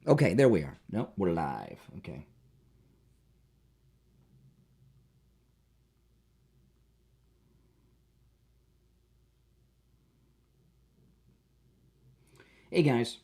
Okay, there we are. No, we're live. Okay. Hey, guys.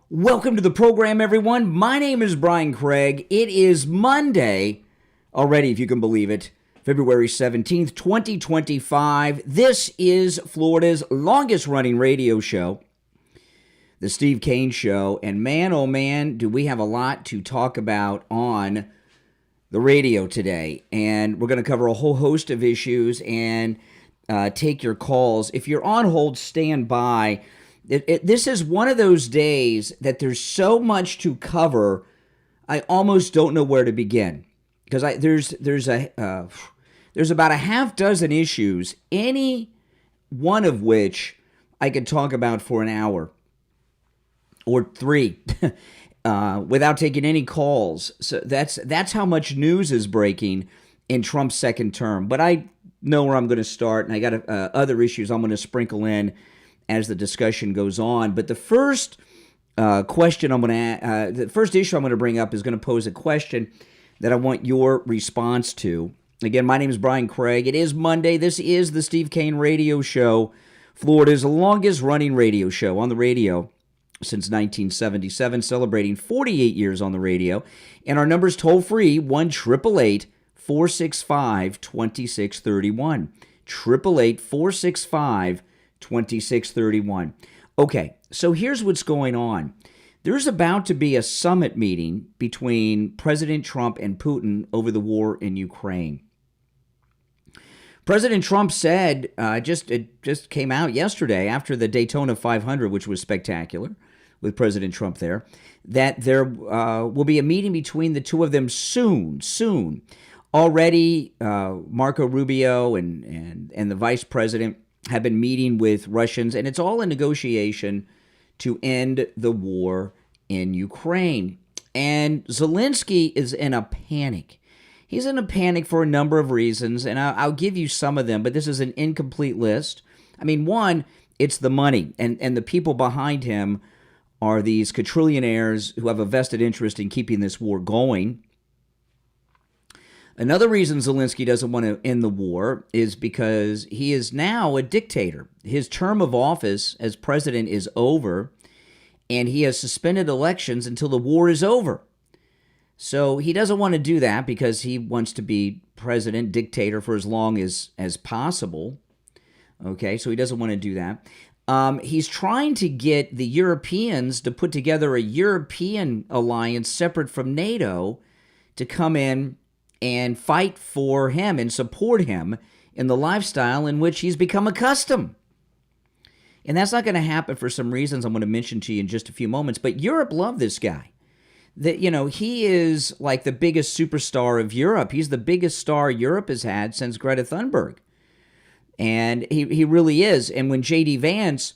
Welcome to the program, everyone. My name is Brian Craig. It is Monday already, if you can believe it, February 17th, 2025. This is Florida's longest-running radio show, the Steve Kane Show. And man, oh man, do we have a lot to talk about on the radio today. And we're going to cover a whole host of issues and take your calls. If you're on hold, stand by. This is one of those days that there's so much to cover, I almost don't know where to begin. Because there's about a half dozen issues, any one of which I could talk about for an hour or three without taking any calls. So that's how much news is breaking in Trump's second term. But I know where I'm going to start, and I got other issues I'm going to sprinkle in as the discussion goes on. But the first question the first issue I'm going to bring up is going to pose a question that I want your response to. Again, my name is Brian Craig. It is Monday. This is the Steve Kane Radio Show, Florida's longest running radio show on the radio since 1977, celebrating 48 years on the radio. And our number's toll free, 1-888-465-2631. 888-465-2631. Okay, so here's what's going on. There's about to be a summit meeting between President Trump and Putin over the war in Ukraine. President Trump said, it just came out yesterday after the Daytona 500, which was spectacular with President Trump there, that there will be a meeting between the two of them soon. Already, Marco Rubio and the vice president have been meeting with Russians, and it's all a negotiation to end the war in Ukraine. And Zelensky is in a panic. He's in a panic for a number of reasons, and I'll give you some of them, but this is an incomplete list. I mean, one, it's the money, and the people behind him are these quadrillionaires who have a vested interest in keeping this war going. Another reason Zelensky doesn't want to end the war is because he is now a dictator. His term of office as president is over, and he has suspended elections until the war is over. So he doesn't want to do that because he wants to be president, dictator for as long as possible. Okay, so he doesn't want to do that. He's trying to get the Europeans to put together a European alliance separate from NATO to come in and fight for him and support him in the lifestyle in which he's become accustomed. And that's not going to happen for some reasons I'm going to mention to you in just a few moments. But Europe loved this guy. He is like the biggest superstar of Europe. He's the biggest star Europe has had since Greta Thunberg. And he really is. And when J.D. Vance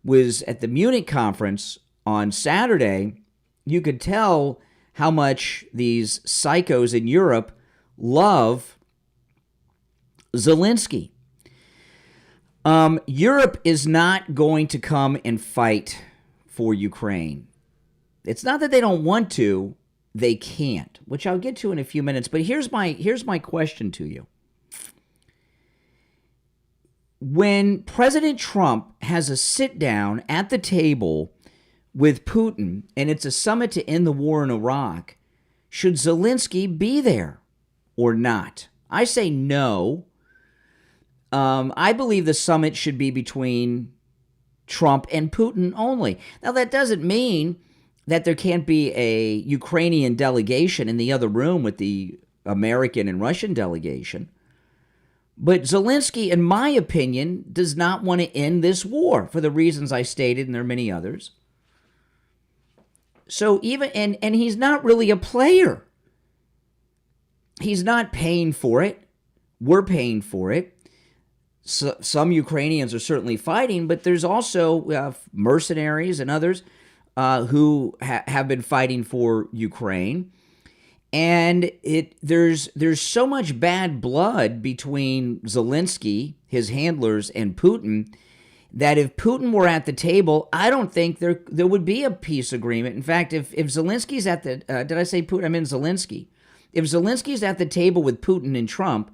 was at the Munich conference on Saturday, you could tell how much these psychos in Europe love Zelensky. Europe is not going to come and fight for Ukraine. It's not that they don't want to, they can't, which I'll get to in a few minutes. But here's my question to you. When President Trump has a sit down at the table with Putin, and it's a summit to end the war in Iraq, should Zelensky be there or not? I say no. I believe the summit should be between Trump and Putin only. Now, that doesn't mean that there can't be a Ukrainian delegation in the other room with the American and Russian delegation. But Zelensky, in my opinion, does not want to end this war for the reasons I stated, and there are many others. So even, and he's not really a player. He's not paying for it. We're paying for it. So, some Ukrainians are certainly fighting, but there's also mercenaries and others who have been fighting for Ukraine. And there's so much bad blood between Zelensky, his handlers, and Putin that if Putin were at the table, I don't think there would be a peace agreement. In fact, if Zelensky's at the did I say Putin? I meant Zelensky. If Zelensky's at the table with Putin and Trump,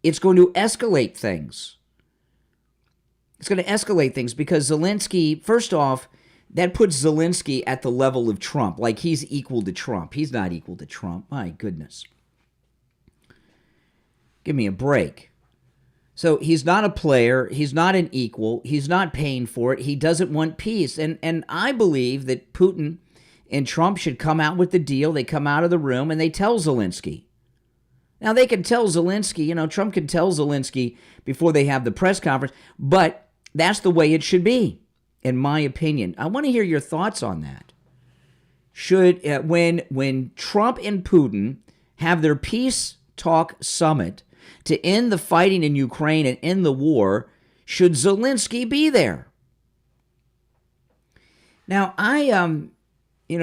it's going to escalate things. It's going to escalate things because Zelensky, first off, that puts Zelensky at the level of Trump, like he's equal to Trump. He's not equal to Trump. My goodness. Give me a break. So he's not a player. He's not an equal. He's not paying for it. He doesn't want peace. And I believe that Putin and Trump should come out with the deal. They come out of the room and they tell Zelensky. Now, they can tell Zelensky, Trump can tell Zelensky before they have the press conference, but that's the way it should be, in my opinion. I want to hear your thoughts on that. Should, when Trump and Putin have their peace talk summit to end the fighting in Ukraine and end the war, should Zelensky be there? Now,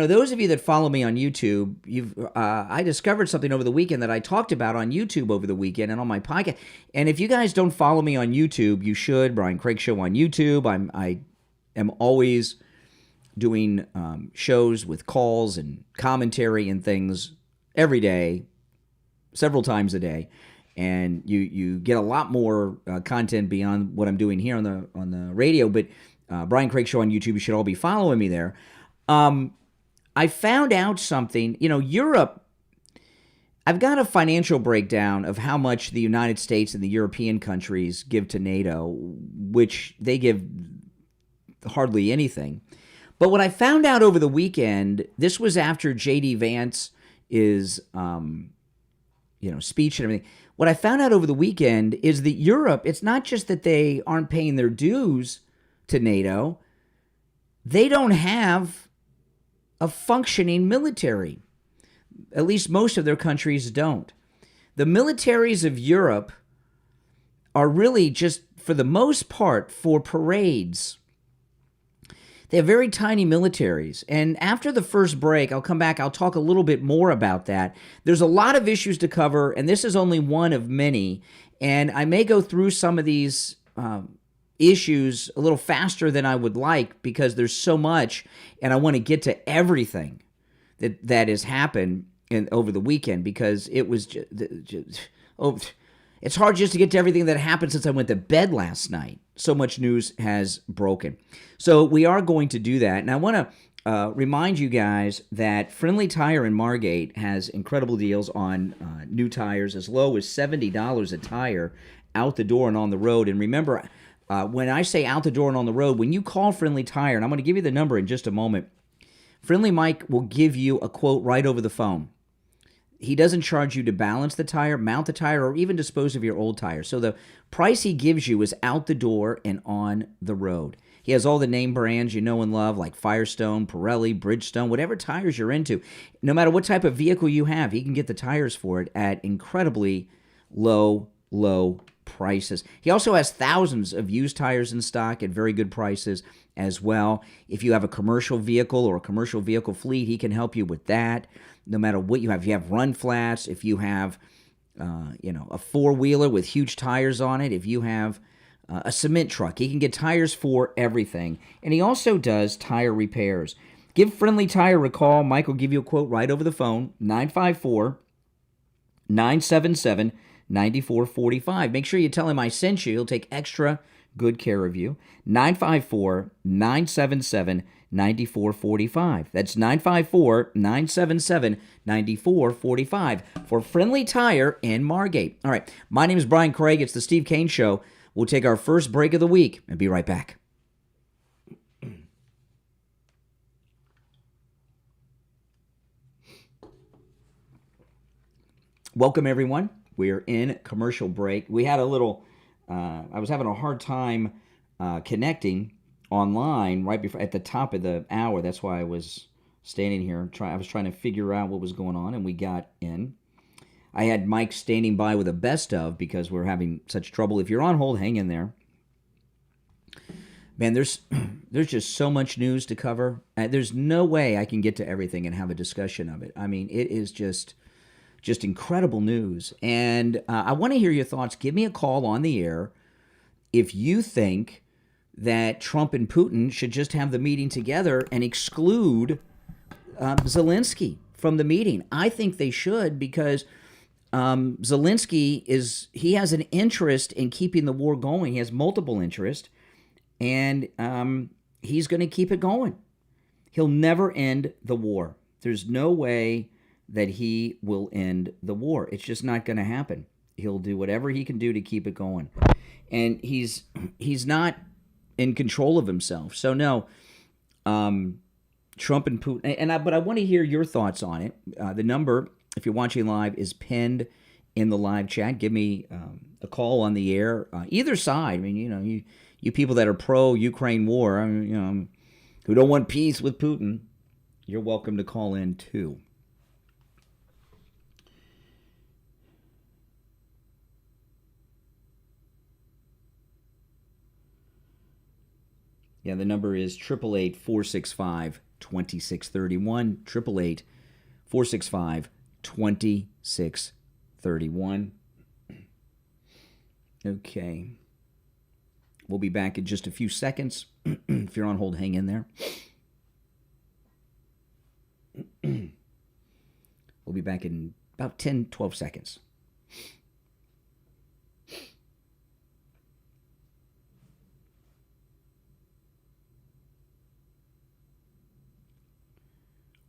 those of you that follow me on YouTube, I discovered something over the weekend that I talked about on YouTube over the weekend and on my podcast. And if you guys don't follow me on YouTube, you should. Brian Craig Show on YouTube. I am always doing shows with calls and commentary and things every day, several times a day. And you get a lot more content beyond what I'm doing here on the radio. But Brian Craig Show on YouTube, you should all be following me there. I found out something, Europe, I've got a financial breakdown of how much the United States and the European countries give to NATO, which they give hardly anything. But what I found out over the weekend, this was after J.D. Vance is, speech and everything. What I found out over the weekend is that Europe, it's not just that they aren't paying their dues to NATO, they don't have a functioning military. At least most of their countries don't. The militaries of Europe are really just, for the most part, for parades. They have very tiny militaries. And after the first break, I'll come back, I'll talk a little bit more about that. There's a lot of issues to cover, and this is only one of many. And I may go through some of these issues a little faster than I would like because there's so much, and I want to get to everything that has happened over the weekend because it was it's hard just to get to everything that happened since I went to bed last night. So much news has broken. So we are going to do that, and I want to remind you guys that Friendly Tire in Margate has incredible deals on new tires as low as $70 a tire out the door and on the road. And remember, when I say out the door and on the road, when you call Friendly Tire, and I'm going to give you the number in just a moment, Friendly Mike will give you a quote right over the phone. He doesn't charge you to balance the tire, mount the tire, or even dispose of your old tire. So the price he gives you is out the door and on the road. He has all the name brands you know and love, like Firestone, Pirelli, Bridgestone, whatever tires you're into. No matter what type of vehicle you have, he can get the tires for it at incredibly low prices. He also has thousands of used tires in stock at very good prices as well. If you have a commercial vehicle or a commercial vehicle fleet, he can help you with that. No matter what you have. If you have run flats, if you have a four-wheeler with huge tires on it, if you have a cement truck, he can get tires for everything. And he also does tire repairs. Give Friendly Tire a call. Mike will give you a quote right over the phone, 954-977-9445. Make sure you tell him I sent you. He'll take extra good care of you. 954-977-9445. 9445. That's 954-977-9445 for Friendly Tire in Margate. All right, my name is Brian Craig. It's the Steve Kane Show. We'll take our first break of the week and be right back. Welcome, everyone. We're in commercial break. We had a little, I was having a hard time connecting online right before, at the top of the hour. That's why I was standing here. I was trying to figure out what was going on, and we got in. I had Mike standing by with a best of because we're having such trouble. If you're on hold, hang in there. Man, there's just so much news to cover. There's no way I can get to everything and have a discussion of it. I mean, it is just incredible news. And I want to hear your thoughts. Give me a call on the air if you think that Trump and Putin should just have the meeting together and exclude Zelensky from the meeting. I think they should, because Zelensky he has an interest in keeping the war going. He has multiple interests, and he's going to keep it going. He'll never end the war. There's no way that he will end the war. It's just not going to happen. He'll do whatever he can do to keep it going. And he's not in control of himself. So no, Trump and Putin, but I want to hear your thoughts on it. The number, if you're watching live, is pinned in the live chat. Give me a call on the air. Either side. I mean, you people that are pro-Ukraine war, who don't want peace with Putin, you're welcome to call in too. Yeah, the number is 888-465-2631, 888-465-2631. Okay. We'll be back in just a few seconds. If you're on hold, hang in there. We'll be back in about 10, 12 seconds.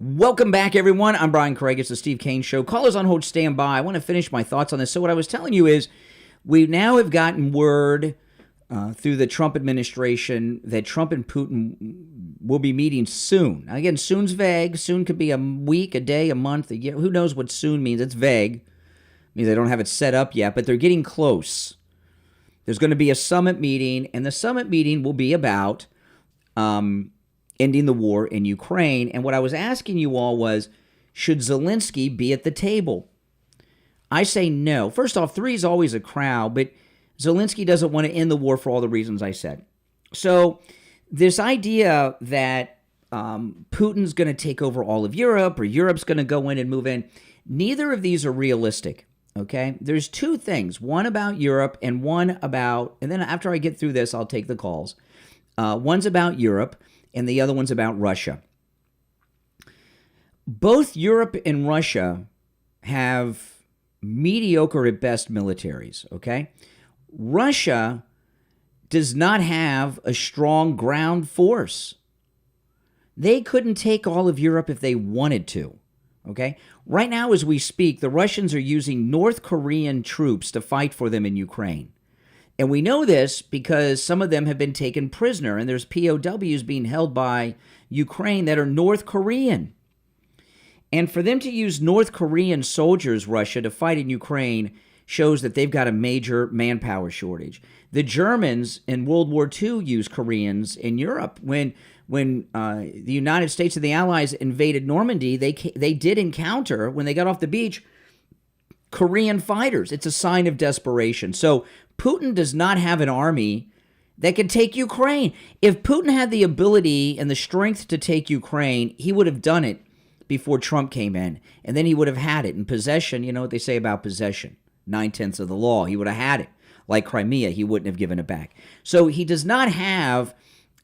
Welcome back, everyone. I'm Brian Craig. It's the Steve Kane Show. Callers on hold, stand by. I want to finish my thoughts on this. So what I was telling you is we now have gotten word through the Trump administration that Trump and Putin will be meeting soon. Now, again, soon's vague. Soon could be a week, a day, a month, a year. Who knows what soon means? It's vague. It means they don't have it set up yet, but they're getting close. There's going to be a summit meeting, and the summit meeting will be about ending the war in Ukraine. And what I was asking you all was, should Zelensky be at the table? I say no. First off, 3 is always a crowd, but Zelensky doesn't want to end the war for all the reasons I said. So this idea that Putin's going to take over all of Europe, or Europe's going to go in and move in, neither of these are realistic, okay? There's 2 things, one about Europe and one about, and then after I get through this, I'll take the calls. One's about Europe, and the other one's about Russia. Both Europe and Russia have mediocre at best militaries, okay? Russia does not have a strong ground force. They couldn't take all of Europe if they wanted to, okay? Right now, as we speak, the Russians are using North Korean troops to fight for them in Ukraine. And we know this because some of them have been taken prisoner, and there's POWs being held by Ukraine that are North Korean. And for them to use North Korean soldiers, Russia, to fight in Ukraine shows that they've got a major manpower shortage. The Germans in World War II used Koreans in Europe. When the United States and the Allies invaded Normandy, they did encounter, when they got off the beach, Korean fighters. It's a sign of desperation. So Putin does not have an army that can take Ukraine. If Putin had the ability and the strength to take Ukraine, he would have done it before Trump came in. And then he would have had it in possession. You know what they say about possession? 9/10 of the law. He would have had it. Like Crimea, he wouldn't have given it back. So he does not have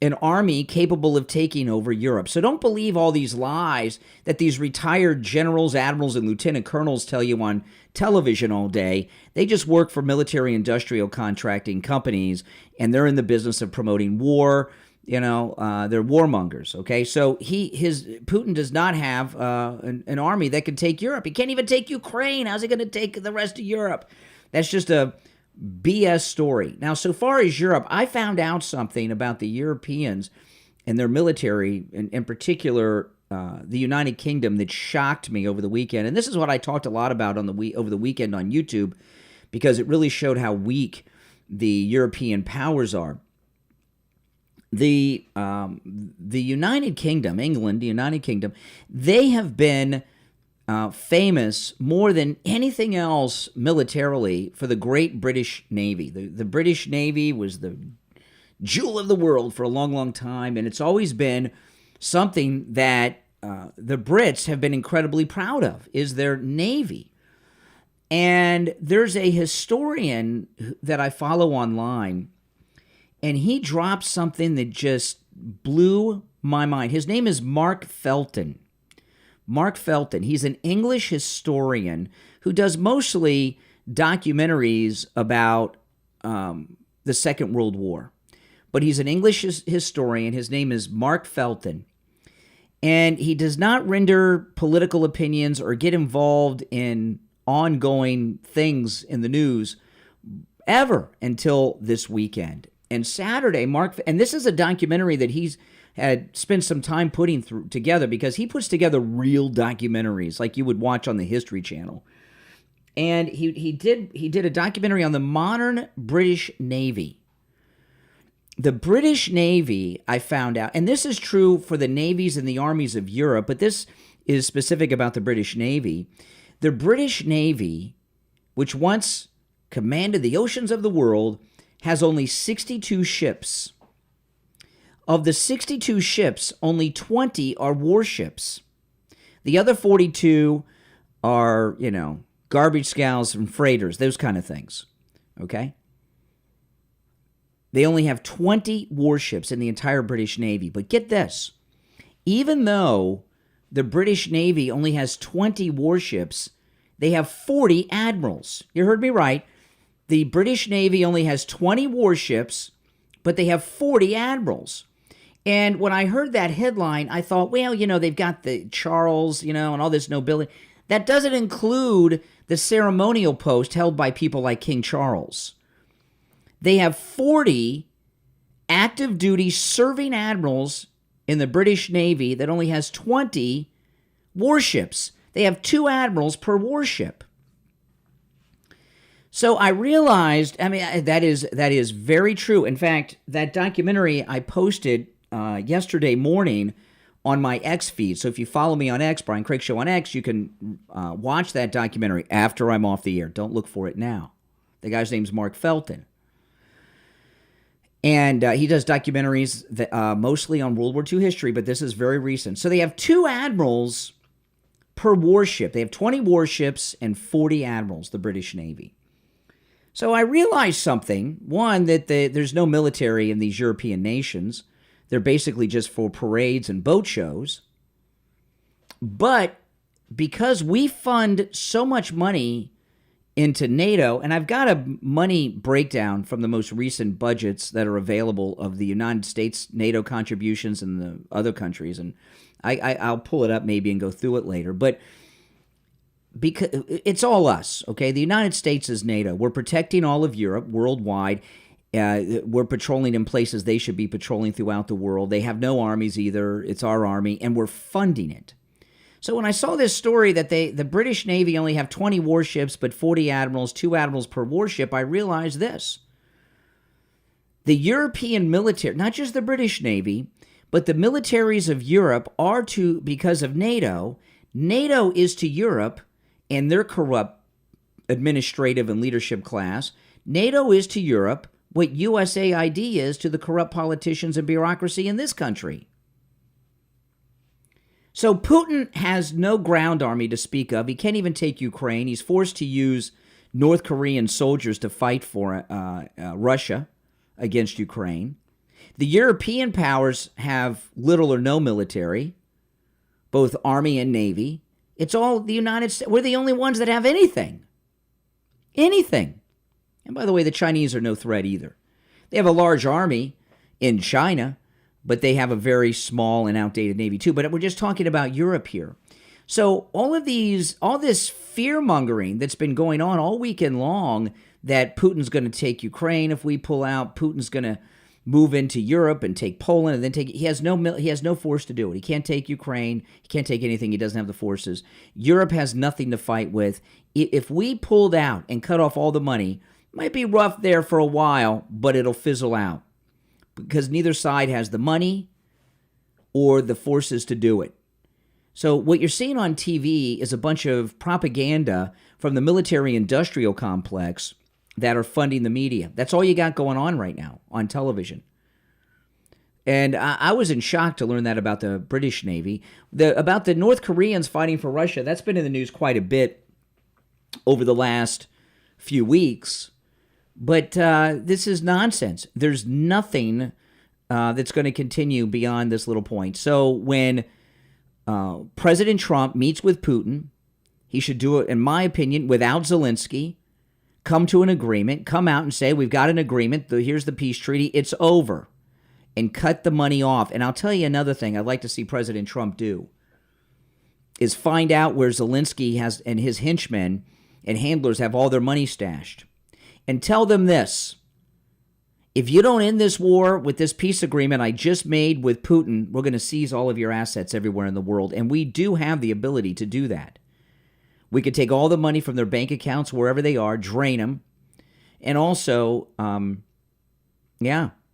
an army capable of taking over Europe. So don't believe all these lies that these retired generals, admirals, and lieutenant colonels tell you on television all day. They just work for military industrial contracting companies, and they're in the business of promoting war. they're warmongers, okay? So Putin does not have an army that can take Europe. He can't even take Ukraine. How's he going to take the rest of Europe? That's just a BS story. Now, so far as Europe, I found out something about the Europeans and their military, in particular the United Kingdom, that shocked me over the weekend. And this is what I talked a lot about over the weekend on YouTube, because it really showed how weak the European powers are. The United Kingdom, England, the United Kingdom, they have been famous more than anything else militarily for the Great British Navy. The British Navy was the jewel of the world for a long, long time, and it's always been something that the Brits have been incredibly proud of, is their Navy. And there's a historian that I follow online, and he dropped something that just blew my mind. His name is Mark Felton. Mark Felton. He's an English historian who does mostly documentaries about the Second World War. But he's an English historian. His name is Mark Felton. And he does not render political opinions or get involved in ongoing things in the news ever until this weekend. And Saturday, and this is a documentary that he's had spent some time putting together, because he puts together real documentaries like you would watch on the History Channel. And he did a documentary on the modern British Navy. The British Navy, I found out, and this is true for the navies and the armies of Europe, but this is specific about the British Navy. The British Navy, which once commanded the oceans of the world, has only 62 ships. Of the 62 ships, only 20 are warships. The other 42 are, garbage scows and freighters, those kind of things, okay? They only have 20 warships in the entire British Navy. But get this, even though the British Navy only has 20 warships, they have 40 admirals. You heard me right. The British Navy only has 20 warships, but they have 40 admirals. And when I heard that headline, I thought, well, they've got the Charles, and all this nobility. That doesn't include the ceremonial post held by people like King Charles. They have 40 active duty serving admirals in the British Navy that only has 20 warships. They have 2 admirals per warship. So I realized, that is very true. In fact, that documentary I posted yesterday morning on my X feed. So if you follow me on X, Brian Craig Show on X, you can watch that documentary after I'm off the air. Don't look for it now. The guy's name's Mark Felton. And he does documentaries that, mostly on World War II history, but this is very recent. So they have 2 admirals per warship. They have 20 warships and 40 admirals, the British Navy. So I realized something. One, that there's no military in these European nations. They're basically just for parades and boat shows. But because we fund so much money into NATO, and I've got a money breakdown from the most recent budgets that are available of the United States NATO contributions and the other countries, and I'll pull it up maybe and go through it later. But because it's all us, okay? The United States is NATO. We're protecting all of Europe worldwide. We're patrolling in places they should be patrolling throughout the world. They have no armies either. It's our army, and we're funding it. So when I saw this story that the British Navy only have 20 warships but 40 admirals, 2 admirals per warship, I realized this. The European military, not just the British Navy, but the militaries of Europe are because of NATO. NATO is to Europe and their corrupt administrative and leadership class. NATO is to Europe what USAID is to the corrupt politicians and bureaucracy in this country. So Putin has no ground army to speak of. He can't even take Ukraine. He's forced to use North Korean soldiers to fight for Russia against Ukraine. The European powers have little or no military, both army and navy. It's all the United States. We're the only ones that have anything. Anything. And by the way, the Chinese are no threat either. They have a large army in China, but they have a very small and outdated Navy too. But we're just talking about Europe here. So all this fear-mongering that's been going on all weekend long, that Putin's going to take Ukraine if we pull out, Putin's going to move into Europe and take Poland, and then he has no force to do it. He can't take Ukraine. He can't take anything. He doesn't have the forces. Europe has nothing to fight with. If we pulled out and cut off all the money, it might be rough there for a while, but it'll fizzle out because neither side has the money or the forces to do it. So what you're seeing on TV is a bunch of propaganda from the military-industrial complex that are funding the media. That's all you got going on right now on television. And I was in shock to learn that about the British Navy. About the North Koreans fighting for Russia, that's been in the news quite a bit over the last few weeks. But this is nonsense. There's nothing that's going to continue beyond this little point. So when President Trump meets with Putin, he should do it, in my opinion, without Zelensky. Come to an agreement, come out and say, we've got an agreement, here's the peace treaty, it's over, and cut the money off. And I'll tell you another thing I'd like to see President Trump do is find out where Zelensky has and his henchmen and handlers have all their money stashed. And tell them this: if you don't end this war with this peace agreement I just made with Putin, we're going to seize all of your assets everywhere in the world. And we do have the ability to do that. We could take all the money from their bank accounts, wherever they are, drain them. And also,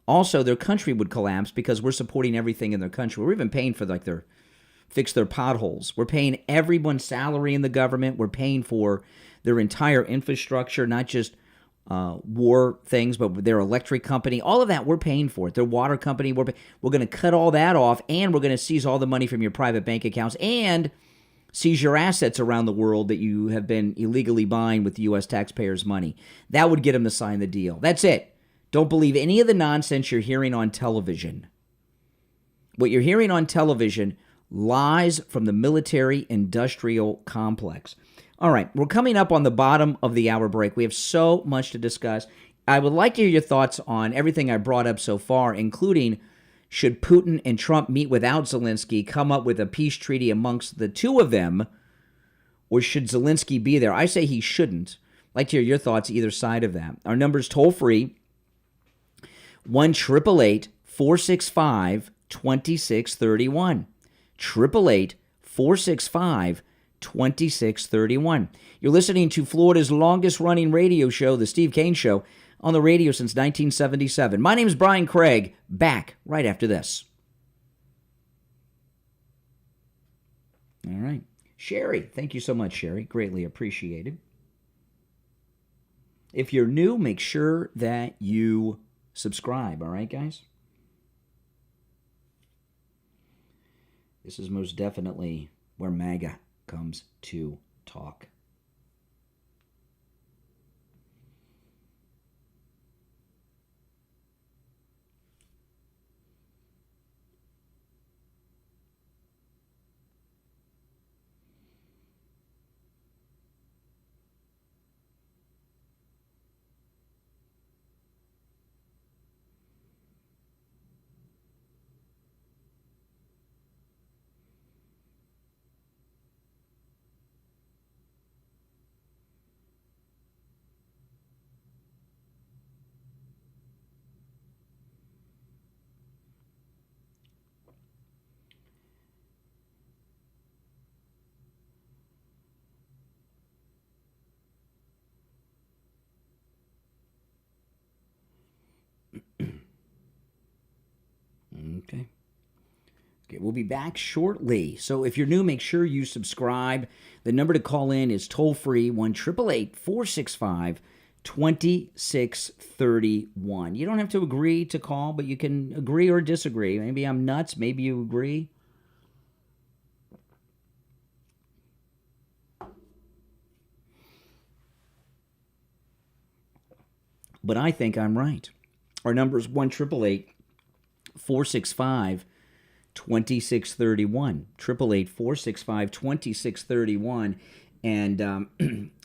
also their country would collapse because we're supporting everything in their country. We're even paying for fix their potholes. We're paying everyone's salary in the government. We're paying for their entire infrastructure, not just war things, but their electric company. All of that, we're paying for it. Their water company, we're going to cut all that off, and we're going to seize all the money from your private bank accounts and seize your assets around the world that you have been illegally buying with the U.S. taxpayers' money. That would get them to sign the deal. That's it. Don't believe any of the nonsense you're hearing on television. What you're hearing on television lies from the military-industrial complex. All right, we're coming up on the bottom of the hour break. We have so much to discuss. I would like to hear your thoughts on everything I brought up so far, including should Putin and Trump meet without Zelensky, come up with a peace treaty amongst the two of them, or should Zelensky be there? I say he shouldn't. I'd like to hear your thoughts either side of that. Our number's toll-free, 1-888-465-2631. 888-465-2631. You're listening to Florida's longest-running radio show, The Steve Kane Show, on the radio since 1977. My name is Brian Craig, back right after this. All right. Sherry, thank you so much, Sherry. Greatly appreciated. If you're new, make sure that you subscribe, all right, guys? This is most definitely where MAGA comes to talk. Okay, we'll be back shortly. So if you're new, make sure you subscribe. The number to call in is toll-free, 1-888-465-2631. You don't have to agree to call, but you can agree or disagree. Maybe I'm nuts. Maybe you agree. But I think I'm right. Our number is 1-888-465-2631. 888-465-2631. And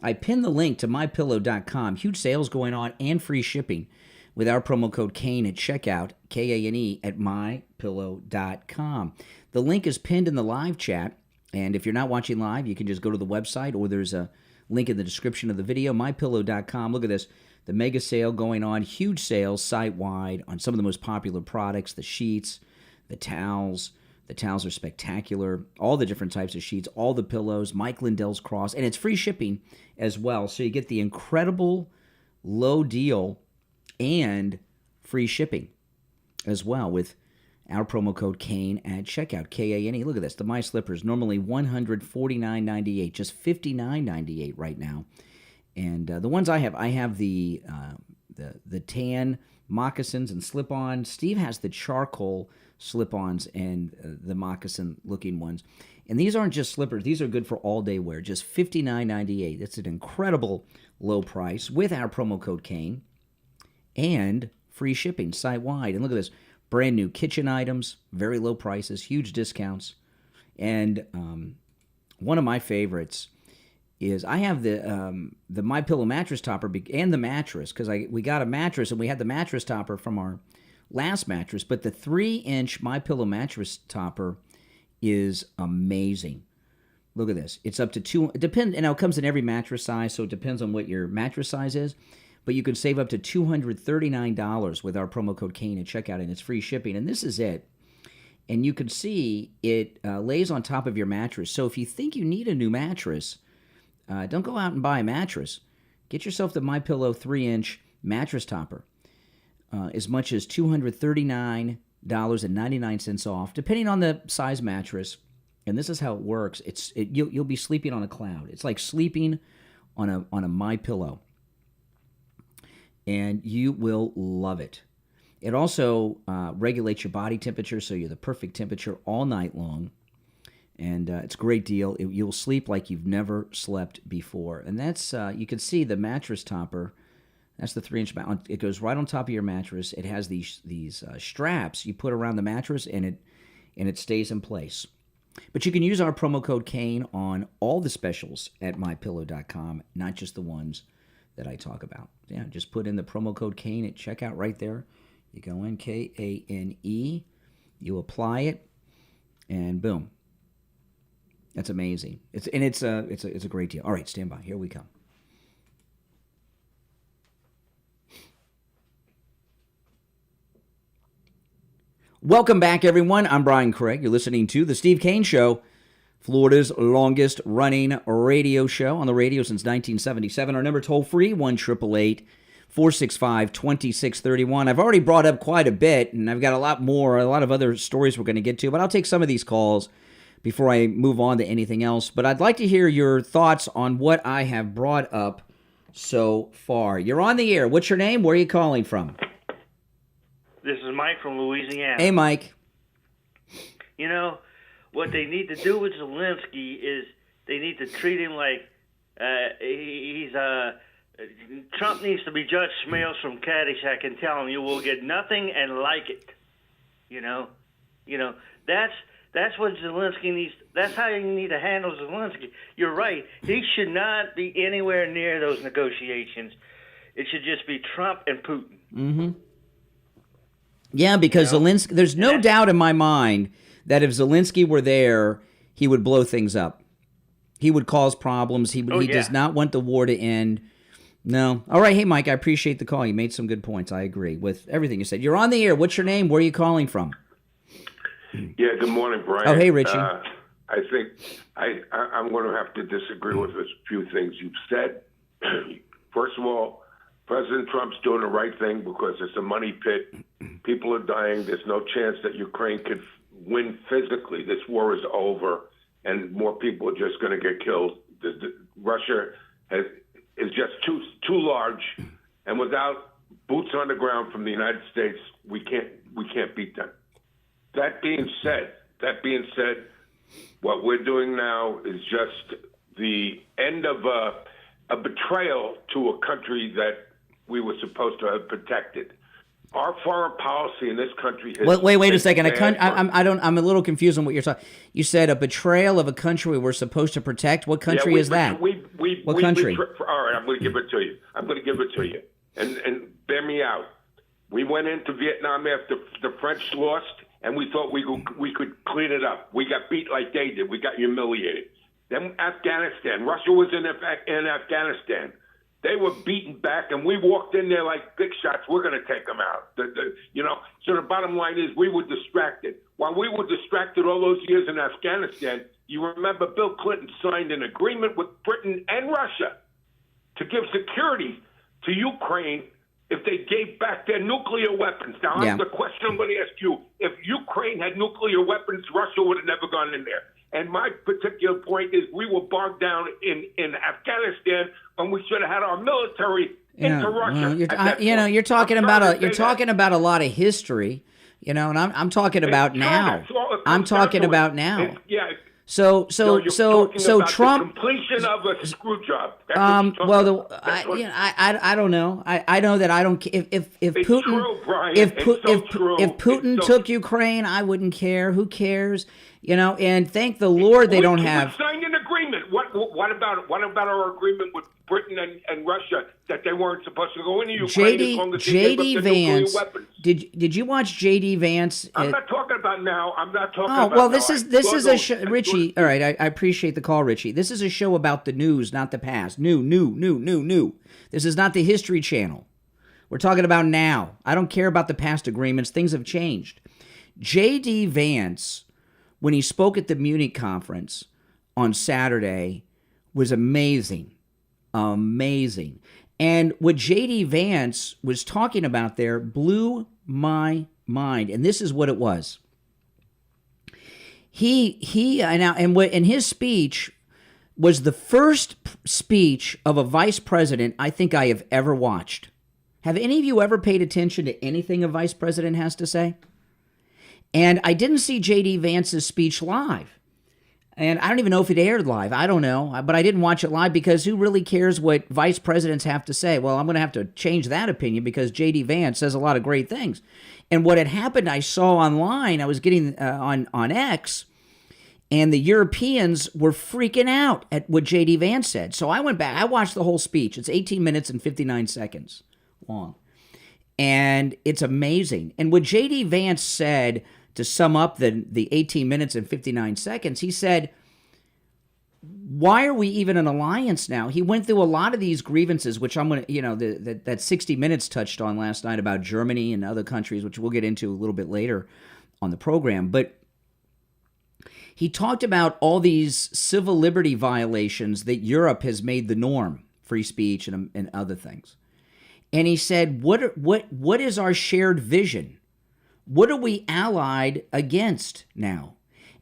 I pinned the link to MyPillow.com. Huge sales going on and free shipping. with our promo code Kane at checkout, Kane at MyPillow.com. The link is pinned in the live chat, and if you're not watching live, you can just go to the website, or there's a link in the description of the video, MyPillow.com. Look at this, the mega sale going on, huge sales site-wide on some of the most popular products, the sheets, the towels. The towels are spectacular, all the different types of sheets, all the pillows, Mike Lindell's Cross, and it's free shipping as well. So you get the incredible low deal and free shipping as well with our promo code Kane at checkout, Kane. Look at this, the My Slippers, normally $149.98, just $59.98 right now. And the ones I have the tan moccasins and slip-on. Steve has the charcoal slip-ons and the moccasin-looking ones. And these aren't just slippers. These are good for all-day wear, just $59.98. That's an incredible low price with our promo code Kane and free shipping site-wide. And look at this, brand new kitchen items, very low prices, huge discounts. And one of my favorites is I have the MyPillow mattress topper and the mattress, because we got a mattress and we had the mattress topper from our last mattress, but the 3-inch MyPillow mattress topper is amazing. Look at this. It's up to it comes in every mattress size, so it depends on what your mattress size is, but you can save up to $239 with our promo code Kane at checkout, and it's free shipping, and this is it. And you can see it lays on top of your mattress, so if you think you need a new mattress, don't go out and buy a mattress. Get yourself the MyPillow 3-inch mattress topper. As much as $239.99 off, depending on the size mattress. And this is how it works. You'll be sleeping on a cloud. It's like sleeping on a MyPillow, and you will love it. It also regulates your body temperature, so you're the perfect temperature all night long. And it's a great deal. You'll sleep like you've never slept before. And that's you can see the mattress topper. That's the 3-inch. It goes right on top of your mattress. It has these straps you put around the mattress, and it stays in place. But you can use our promo code Kane on all the specials at MyPillow.com, not just the ones that I talk about. Yeah, just put in the promo code Kane at checkout right there. You go in, Kane. You apply it, and boom. That's amazing. It's a great deal. All right, stand by. Here we come. Welcome back, everyone. I'm Brian Craig. You're listening to The Steve Kane Show, Florida's longest-running radio show on the radio since 1977. Our number toll-free, 1-888-465-2631. I've already brought up quite a bit, and I've got a lot of other stories we're going to get to, but I'll take some of these calls before I move on to anything else. But I'd like to hear your thoughts on what I have brought up so far. You're on the air. What's your name? Where are you calling from? This is Mike from Louisiana. Hey, Mike. You know, what they need to do with Zelensky is they need to treat him like Trump needs to be Judge Smails from Caddyshack and tell him you will get nothing and like it. You know, that's what Zelensky needs. That's how you need to handle Zelensky. You're right. He should not be anywhere near those negotiations. It should just be Trump and Putin. Mm-hmm. Yeah, because Zelensky, there's no doubt in my mind that if Zelensky were there, he would blow things up. He would cause problems. He does not want the war to end. No. All right. Hey, Mike, I appreciate the call. You made some good points. I agree with everything you said. You're on the air. What's your name? Where are you calling from? Yeah, good morning, Brian. Oh, hey, Richie. I think I'm going to have to disagree with a few things you've said. First of all, President Trump's doing the right thing because it's a money pit. People are dying. There's no chance that Ukraine could win physically. This war is over, and more people are just going to get killed. Russia is just too large, and without boots on the ground from the United States, we can't beat them. That being said, what we're doing now is just the end of a betrayal to a country that we were supposed to have protected. Our foreign policy in this country has... Wait a second. I'm a little confused on what you're talking. You said a betrayal of a country we're supposed to protect. What country is that? What country? All right, I'm going to give it to you. And bear me out. We went into Vietnam after the French lost, and we thought we could clean it up. We got beat like they did. We got humiliated. Then Afghanistan. Russia was in Afghanistan. They were beaten back, and we walked in there like big shots. We're going to take them out. So the bottom line is we were distracted. While we were distracted all those years in Afghanistan, you remember Bill Clinton signed an agreement with Britain and Russia to give security to Ukraine if they gave back their nuclear weapons. Now, the question I'm going to ask you, if Ukraine had nuclear weapons, Russia would have never gone in there. And my particular point is we were bogged down in Afghanistan when we should have had our military into Russia. You're talking about a lot of history, and I'm talking about now. I'm talking about now. So Trump. The completion of a screw job. I don't know. I know that I don't. If Putin, true, Brian. if Putin took Ukraine, I wouldn't care. Who cares? And thank the Lord they don't have. We signed an agreement. What about our agreement with Britain and Russia that they weren't supposed to go into Ukraine as long as they gave up the nuclear weapons? Did you watch J.D. Vance? I'm not talking about now. I'm not talking about. Oh well, this is a show, Richie. All right, I appreciate the call, Richie. This is a show about the news, not the past. New. This is not the History Channel. We're talking about now. I don't care about the past agreements. Things have changed. J.D. Vance, when he spoke at the Munich conference on Saturday, was amazing. Amazing. And what J.D. Vance was talking about there blew my mind. And this is what it was. And his speech was the first speech of a vice president I think I have ever watched. Have any of you ever paid attention to anything a vice president has to say? And I didn't see J.D. Vance's speech live. And I don't even know if it aired live. I don't know. But I didn't watch it live because who really cares what vice presidents have to say? Well, I'm going to have to change that opinion because J.D. Vance says a lot of great things. And what had happened, I saw online, I was getting on X, and the Europeans were freaking out at what J.D. Vance said. So I went back. I watched the whole speech. It's 18 minutes and 59 seconds long. And it's amazing. And what J.D. Vance said, to sum up the 18 minutes and 59 seconds, he said, why are we even an alliance now? He went through a lot of these grievances, which I'm going to, that 60 Minutes touched on last night about Germany and other countries, which we'll get into a little bit later on the program. But he talked about all these civil liberty violations that Europe has made the norm, free speech and other things. And he said, what is our shared vision? What are we allied against now?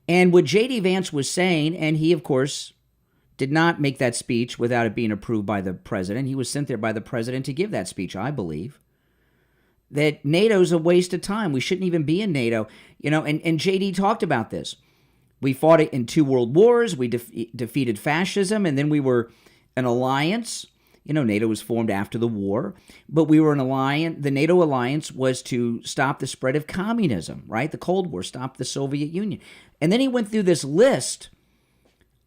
And what J.D. Vance was saying, and he, of course, did not make that speech without it being approved by the president. He was sent there by the president to give that speech, I believe, that NATO's a waste of time. We shouldn't even be in NATO. And J.D. talked about this. We fought it in 2 world wars. We defeated fascism, and then we were an alliance. NATO was formed after the war, but we were an alliance. The NATO alliance was to stop the spread of communism, right? The Cold War, stop the Soviet Union. And then he went through this list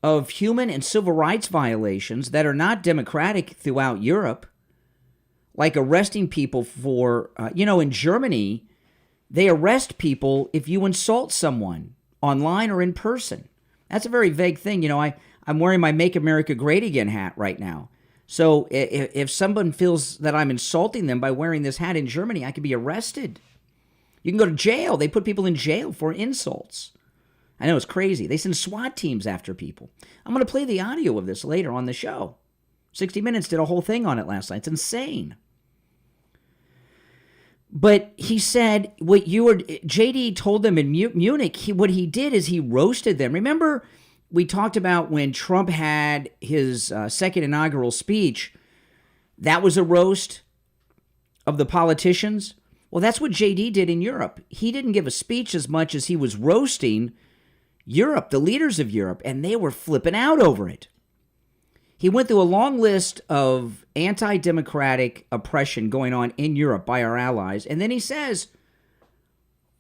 of human and civil rights violations that are not democratic throughout Europe, like arresting people for, in Germany, they arrest people if you insult someone online or in person. That's a very vague thing. I'm wearing my Make America Great Again hat right now. So if someone feels that I'm insulting them by wearing this hat in Germany, I could be arrested. You can go to jail. They put people in jail for insults. I know, it's crazy. They send SWAT teams after people. I'm going to play the audio of this later on the show. 60 Minutes did a whole thing on it last night. It's insane. But he said, JD told them in Munich, what he did is he roasted them. Remember, we talked about when Trump had his second inaugural speech, that was a roast of the politicians. Well, that's what JD did in Europe. He didn't give a speech as much as he was roasting Europe, the leaders of Europe, and they were flipping out over it. He went through a long list of anti-democratic oppression going on in Europe by our allies, and then he says,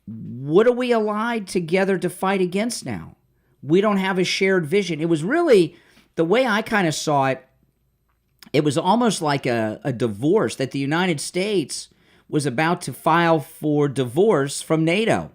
what are we allied together to fight against now? We don't have a shared vision. It was really, the way I kind of saw it, it was almost like a divorce, that the United States was about to file for divorce from NATO.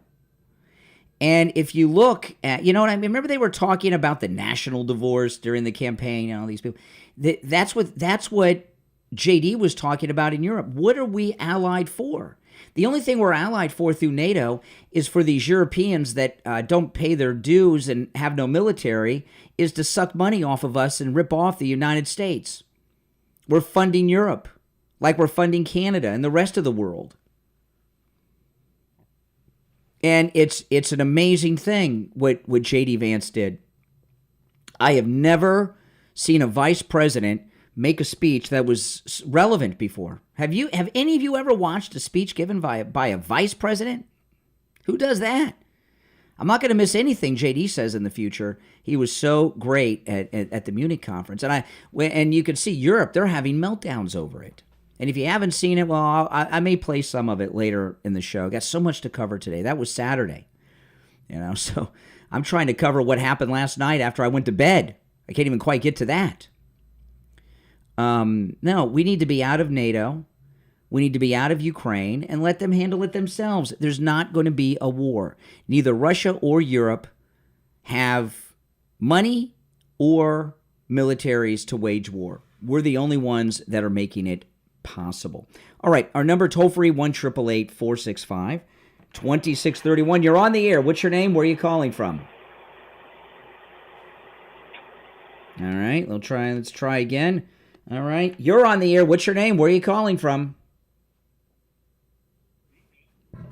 And if you look at, you know what I mean? Remember they were talking about the national divorce during the campaign and all these people. That's what JD was talking about in Europe. What are we allied for? The only thing we're allied for through NATO is for these Europeans that don't pay their dues and have no military, is to suck money off of us and rip off the United States. We're funding Europe like we're funding Canada and the rest of the world. And it's an amazing thing what J.D. Vance did. I have never seen a vice president make a speech that was relevant before. Have any of you ever watched a speech given by a vice president? Who does that? I'm not going to miss anything J.D. says in the future. He was so great at the Munich conference. And you can see Europe, they're having meltdowns over it. And if you haven't seen it, well, I may play some of it later in the show. Got so much to cover today. That was Saturday. So I'm trying to cover what happened last night after I went to bed. I can't even quite get to that. No, we need to be out of NATO. We need to be out of Ukraine and let them handle it themselves. There's not going to be a war. Neither Russia or Europe have money or militaries to wage war. We're the only ones that are making it possible. All right, our number toll-free, 1-888-465-2631. You're on the air. What's your name? Where are you calling from? All right, let's try again. All right, you're on the air. What's your name? Where are you calling from?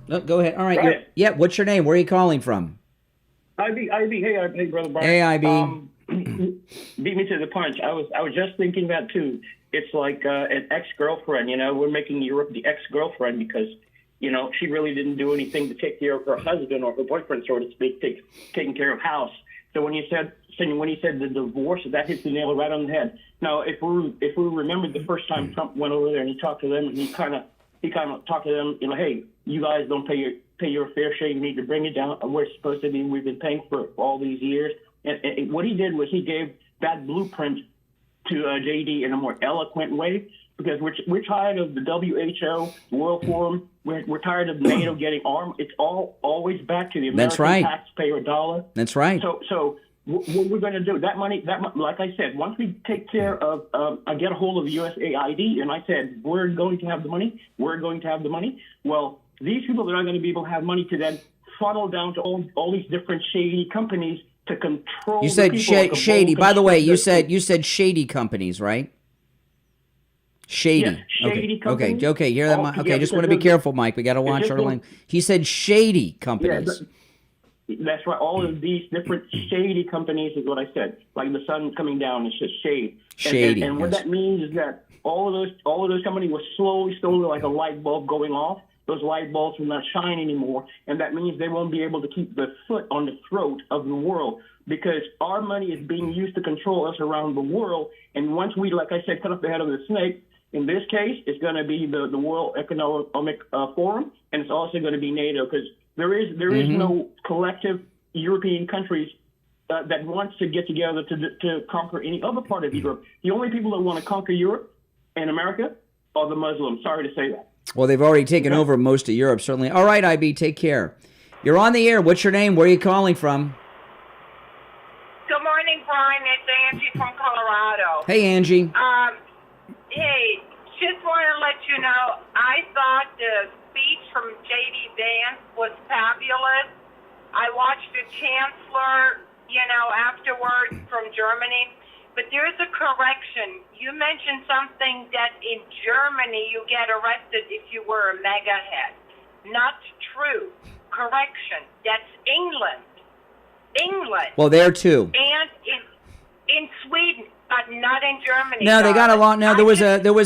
No, go ahead. All right. Yeah, what's your name? Where are you calling from? IB. Hey, Brother Brian. Hey, IB. Beat me to the punch. I was just thinking that too. It's like an ex-girlfriend, we're making Europe the ex-girlfriend because, she really didn't do anything to take care of her husband or her boyfriend, so to speak, taking care of house. So when he said the divorce, that hits the nail right on the head. Now, if we remember the first time Trump went over there and he talked to them, and he kind of talked to them, hey, you guys don't pay your fair share. You need to bring it down. We're supposed to be. We've been paying for all these years. And what he did was he gave that blueprint to JD in a more eloquent way, because we're tired of the WHO, the World Forum. We're tired of NATO getting armed. It's always back to the American taxpayer dollar. That's right. So what we're going to do, that money, like I said, once we take care of, I get a hold of the USAID, and I said, we're going to have the money. Well, these people are not going to be able to have money to then funnel down to all these different shady companies to control. You said shady. By the way, you said shady companies, right? Shady. Yes, shady companies. Okay. Hear that? Okay, just want to be careful, Mike. We got to watch our language. He said shady companies. Yeah, that's right. All of these different shady companies is what I said. Like the sun coming down, it's just shade. Shady. And what that means is that all of those companies were slowly like a light bulb going off. Those light bulbs will not shine anymore, and that means they won't be able to keep the foot on the throat of the world, because our money is being used to control us around the world. And once we, like I said, cut off the head of the snake, in this case, it's going to be the World Economic Forum, and it's also going to be NATO, because there is no collective European countries that wants to get together to conquer any other part of Europe. The only people that want to conquer Europe and America are the Muslims. Sorry to say that. Well, they've already taken over most of Europe, certainly. All right, IB, take care. You're on the air. What's your name? Where are you calling from? Good morning, Brian. It's Angie from Colorado. Hey, Angie. Hey, just want to let you know, I thought the speech from J.D. Vance was fabulous. I watched the chancellor, afterwards from Germany. But there's a correction. You mentioned something that in Germany you get arrested if you were a mega head. Not true. Correction. That's England. Well, there too. And in Sweden, but not in Germany. No, they got a law. No, there was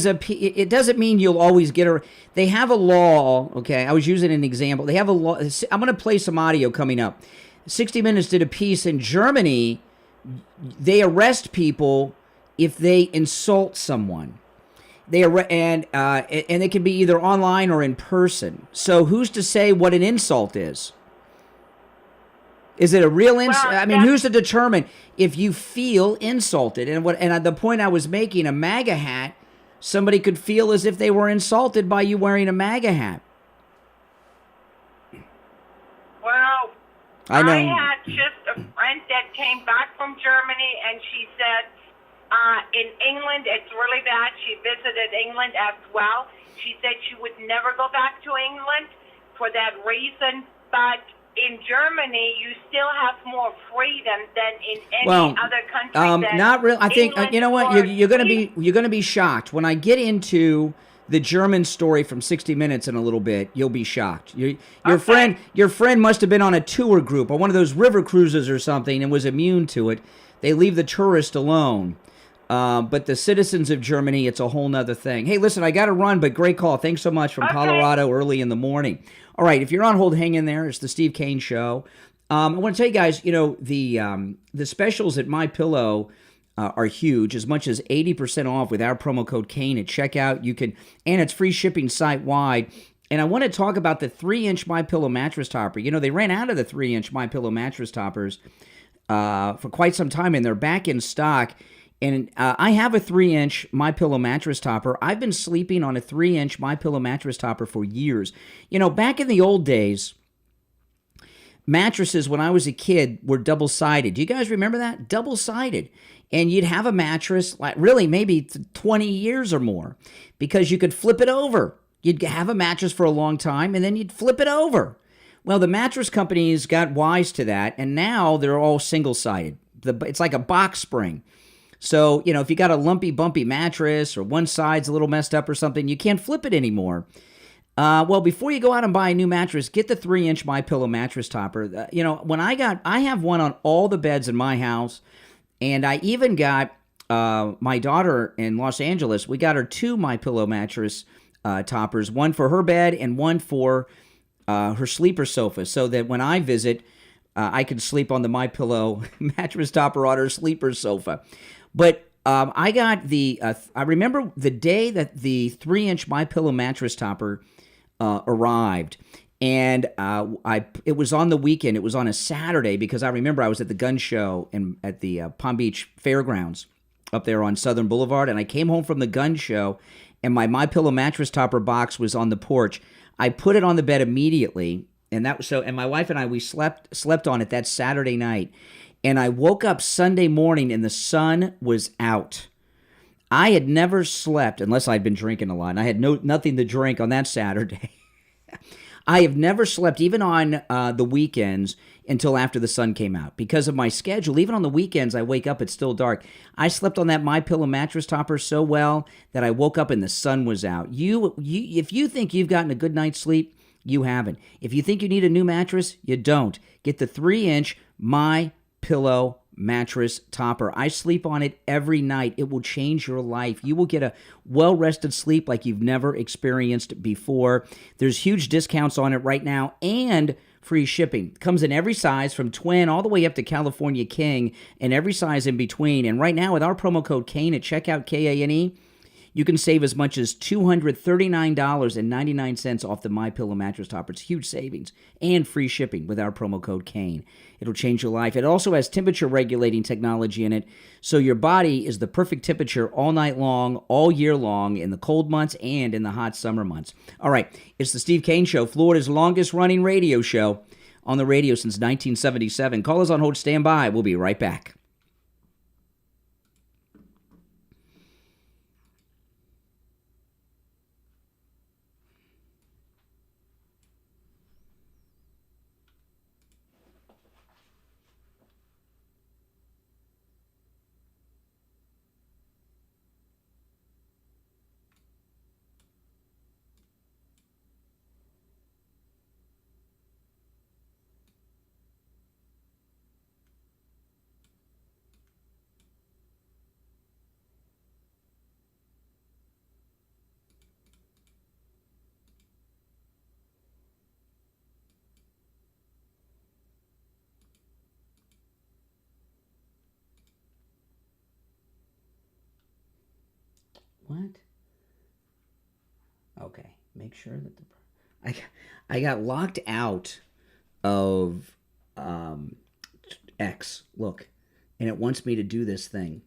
a. It doesn't mean you'll always get a. They have a law. Okay, I was using an example. They have a law. I'm going to play some audio coming up. 60 Minutes did a piece in Germany. They arrest people if they insult someone. And it can be either online or in person. So who's to say what an insult is? Is it a real insult? I mean, who's to determine if you feel insulted? And the point I was making, a MAGA hat somebody could feel as if they were insulted by you wearing a MAGA hat. Well, I know. I had just a friend that came back from Germany, and she said in England it's really bad. She visited England as well. She said she would never go back to England for that reason, but in Germany, you still have more freedom than in any other country. Not really. I think England you know what you're going to be shocked when I get into the German story from 60 Minutes in a little bit. You'll be shocked. Your friend must have been on a tour group or one of those river cruises or something and was immune to it. They leave the tourist alone. But the citizens of Germany, it's a whole nother thing. Hey, listen, I got to run, but great call. Thanks so much from Colorado early in the morning. All right, if you're on hold, hang in there. It's the Steve Kane Show. I want to tell you guys, the specials at MyPillow are huge, as much as 80% off with our promo code Kane at checkout. And it's free shipping site-wide. And I want to talk about the 3-inch MyPillow mattress topper. They ran out of the 3-inch MyPillow mattress toppers for quite some time, and they're back in stock. And I have a 3-inch MyPillow mattress topper. I've been sleeping on a 3-inch MyPillow mattress topper for years. Back in the old days, mattresses when I was a kid were double-sided. Do you guys remember that? Double-sided. And you'd have a mattress, like really maybe 20 years or more, because you could flip it over. You'd have a mattress for a long time, and then you'd flip it over. Well, the mattress companies got wise to that, and now they're all single-sided. It's like a box spring. So, if you got a lumpy, bumpy mattress or one side's a little messed up or something, you can't flip it anymore. Well, before you go out and buy a new mattress, get the 3-inch MyPillow mattress topper. When I have one on all the beds in my house, and I even got my daughter in Los Angeles, we got her 2 MyPillow mattress toppers, one for her bed and one for her sleeper sofa, so that when I visit, I can sleep on the MyPillow mattress topper on her sleeper sofa. But I got I remember the day that the 3-inch MyPillow mattress topper arrived, and it was on the weekend. It was on a Saturday because I remember I was at the gun show at the Palm Beach Fairgrounds up there on Southern Boulevard, and I came home from the gun show, and my MyPillow mattress topper box was on the porch. I put it on the bed immediately, and my wife and I, we slept on it that Saturday night. And I woke up Sunday morning and the sun was out. I had never slept, unless I'd been drinking a lot, and I had nothing to drink on that Saturday. I have never slept, even on the weekends, until after the sun came out. Because of my schedule, even on the weekends, I wake up, it's still dark. I slept on that MyPillow mattress topper so well that I woke up and the sun was out. If you think you've gotten a good night's sleep, you haven't. If you think you need a new mattress, you don't. Get the 3-inch MyPillow mattress topper. I sleep on it every night. It will change your life. You will get a well-rested sleep like you've never experienced before. There's huge discounts on it right now and free shipping. It comes in every size from twin all the way up to California King and every size in between. And right now with our promo code Kane at checkout, Kane, you can save as much as $239.99 off the MyPillow mattress topper. It's huge savings and free shipping with our promo code Kane. It'll change your life. It also has temperature regulating technology in it, so your body is the perfect temperature all night long, all year long, in the cold months and in the hot summer months. All right, it's the Steve Kane Show, Florida's longest running radio show on the radio since 1977. Call us on hold, stand by. We'll be right back. What? Okay, make sure that I got locked out of X. Look, and it wants me to do this thing.